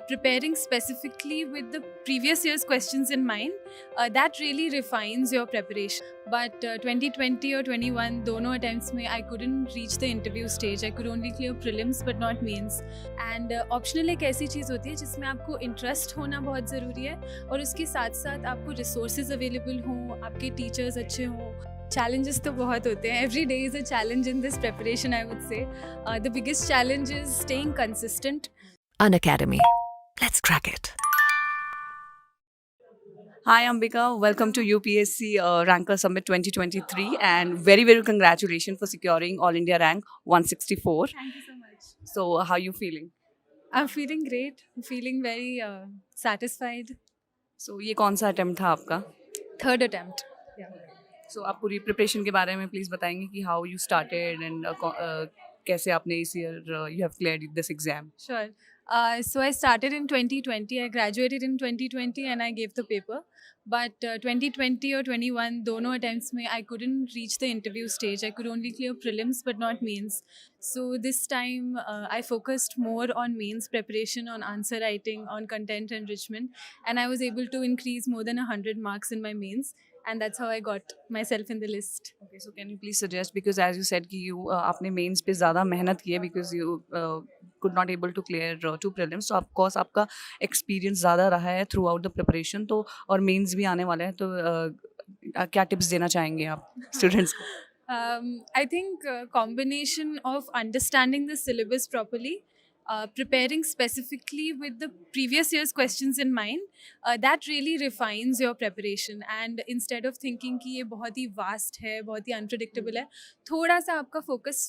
preparing specifically with the previous year's questions in mind, that really refines your preparation. But 2020 or 21 दोनों attempts में I couldn't reach the interview stage. I could only clear prelims but not mains. And optional एक ऐसी चीज़ होती है जिसमें आपको interest होना बहुत ज़रूरी है और उसके साथ साथ आपको resources available हों, आपके teachers अच्छे हों. Challenges तो बहुत होते हैं. Every day is a challenge in this preparation, I would say. The biggest challenge is staying consistent. An Academy. Let's crack it. Hi Ambika, welcome to UPSC Ranker Summit 2023 and very congratulations for securing All India rank 164. Thank you so much. So how are you feeling? I'm feeling great. I'm feeling very satisfied. So ये कौन सा attempt था आपका? Third attempt. So आप पूरी preparation के बारे में please बताएंगे कि how you started and कैसे आपने इस year you have cleared this exam? Sure. So I started in 2020. I graduated in 2020 and I gave the paper. But 2020 or 21 दोनों attempts में I couldn't reach the interview stage. I could only clear prelims but not mains. So this time I focused more on mains preparation, on answer writing, on content enrichment, and I was able to increase more than 100 marks in my mains. And that's how I got myself in the list. Okay, so can you please suggest, because as you said कि you आपने mains पे ज़्यादा मेहनत की है because you could not able to clear two prelims, so of course आपका experience ज़्यादा रहा है throughout the preparation, तो और mains भी आने वाले हैं, तो क्या tips देना चाहेंगे आप students को? I think combination of understanding the syllabus properly, preparing specifically with the previous year's questions in mind, that really refines your preparation. And instead of thinking कि ये बहुत ही vast है, बहुत ही unpredictable है, थोड़ा सा आपका focus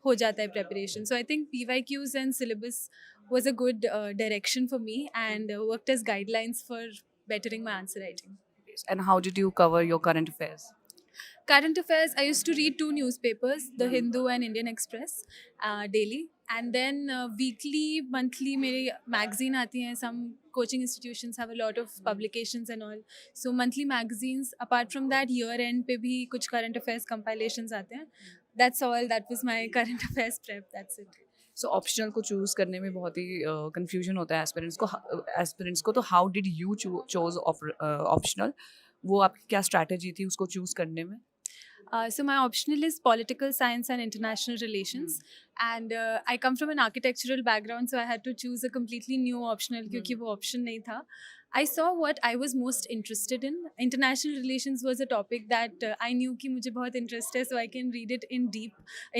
हो जाता है preparation. So I think PYQs and syllabus was a good direction for me and worked as guidelines for bettering my answer writing. And how did you cover your current affairs? Current affairs, I used to read two newspapers, The Hindu and Indian Express, daily. And then weekly, monthly, मेरे magazine आती हैं. Some coaching institutions have a lot of publications and all. So monthly magazines. Apart from that, year end पे भी कुछ current affairs compilations आते हैं. That's all. That was my current affairs prep. That's it. So optional को choose करने में बहुत ही confusion होता है aspirants को, तो how did you chose optional? वो आपकी क्या strategy थी उसको choose करने में? So my optional is political science and international relations, and I come from an architectural background, so I had to choose a completely new optional क्योंकि वो option नहीं था. I saw what I was most interested in. International relations was a topic that I knew कि मुझे बहुत interest है, so I can read it in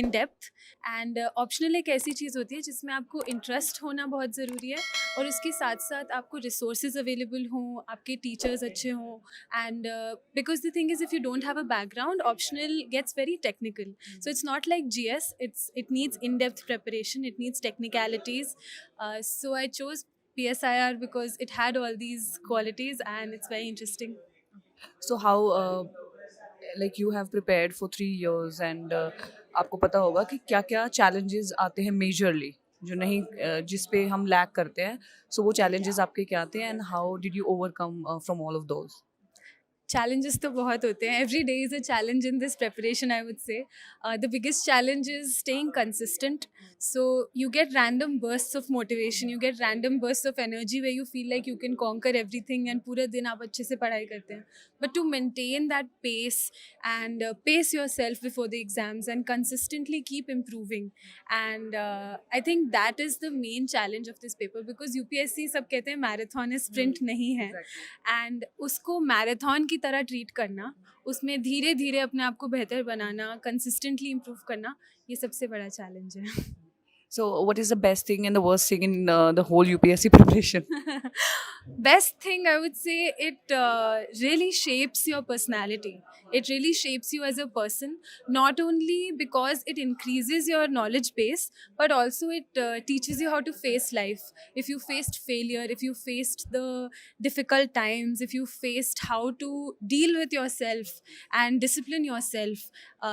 depth. And optional एक ऐसी चीज़ होती है जिसमें आपको interest होना बहुत ज़रूरी है और उसके साथ साथ आपको resources available हों, आपके teachers अच्छे हों. And because the thing is, if you don't have a background, optional gets very technical. So it's not like GS. It needs in-depth preparation. It needs technicalities. So I chose PSIR because it had all these qualities and it's very interesting. So how like you have prepared for 3 years and आपको पता होगा कि क्या-क्या challenges आते हैं majorly जो नहीं जिस पे हम lack करते हैं, so वो challenges आपके क्या आते हैं and how did you overcome from all of those? Challenges तो बहुत होते हैं. Every day is a challenge in this preparation, I would say. The biggest challenge is staying consistent. So you get random bursts of motivation, you get random bursts of energy where you feel like you can conquer everything and पूरे दिन आप अच्छे से पढ़ाई करते हैं. But to maintain that pace and pace yourself before the exams and consistently keep improving. And I think that is the main challenge of this paper because UPSC सब कहते हैं marathon है, sprint नहीं है. And उसको marathon की तरह treat करना, उसमें धीरे धीरे अपने आप को बेहतर बनाना, कंसिस्टेंटली इम्प्रूव करना, ये सबसे बड़ा चैलेंज है. So what is the best thing and the worst thing in the whole UPSC preparation? Best thing, I would say, it really shapes your personality. It really shapes you as a person, not only because it increases your knowledge base, but also it teaches you how to face life. If you faced failure, if you faced the difficult times, if you faced how to deal with yourself and discipline yourself,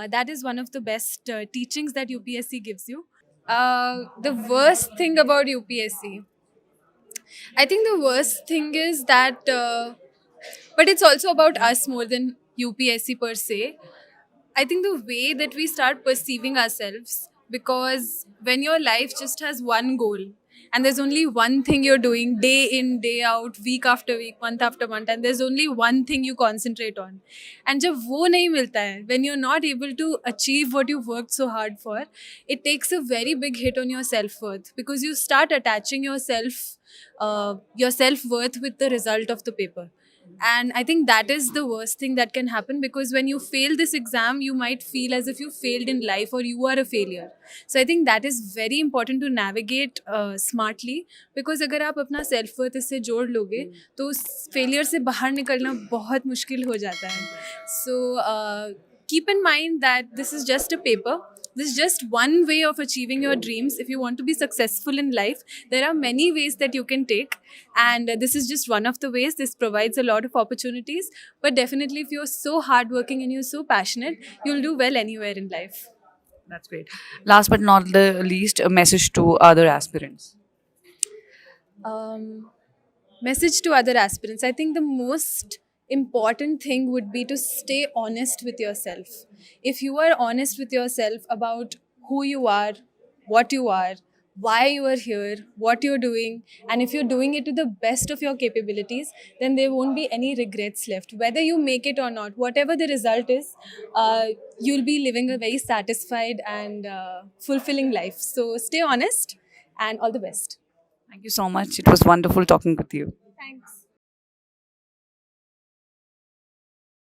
that is one of the best teachings that UPSC gives you. The worst thing about UPSC, I think the worst thing is that, but it's also about us more than UPSC per se. I think the way that we start perceiving ourselves, because when your life just has one goal and there's only one thing you're doing day in, day out, week after week, month after month, and there's only one thing you concentrate on. And जब वो नहीं मिलता है, when you're not able to achieve what you worked so hard for, it takes a very big hit on your self-worth, because you start attaching your self-worth with the result of the paper. And I think that is the worst thing that can happen, because when you fail this exam, you might feel as if you failed in life or you are a failure. So I think that is very important to navigate smartly, because अगर आप अपना self worth इससे जोड़ लोगे तो उस failure से बाहर निकलना बहुत मुश्किल हो जाता है. So keep in mind that this is just a paper. This is just one way of achieving your dreams. If you want to be successful in life, there are many ways that you can take, and this is just one of the ways. This provides a lot of opportunities, but definitely if you're so hardworking and you're so passionate, you'll do well anywhere in life. That's great. Last but not the least, a message to other aspirants. Message to other aspirants. I think the most important thing would be to stay honest with yourself. If you are honest with yourself about who you are, what you are, why you are here, what you're doing, and if you're doing it to the best of your capabilities, then there won't be any regrets left. Whether you make it or not, whatever the result is, you'll be living a very satisfied and fulfilling life. So stay honest and all the best. Thank you so much. It was wonderful talking with you. Thanks.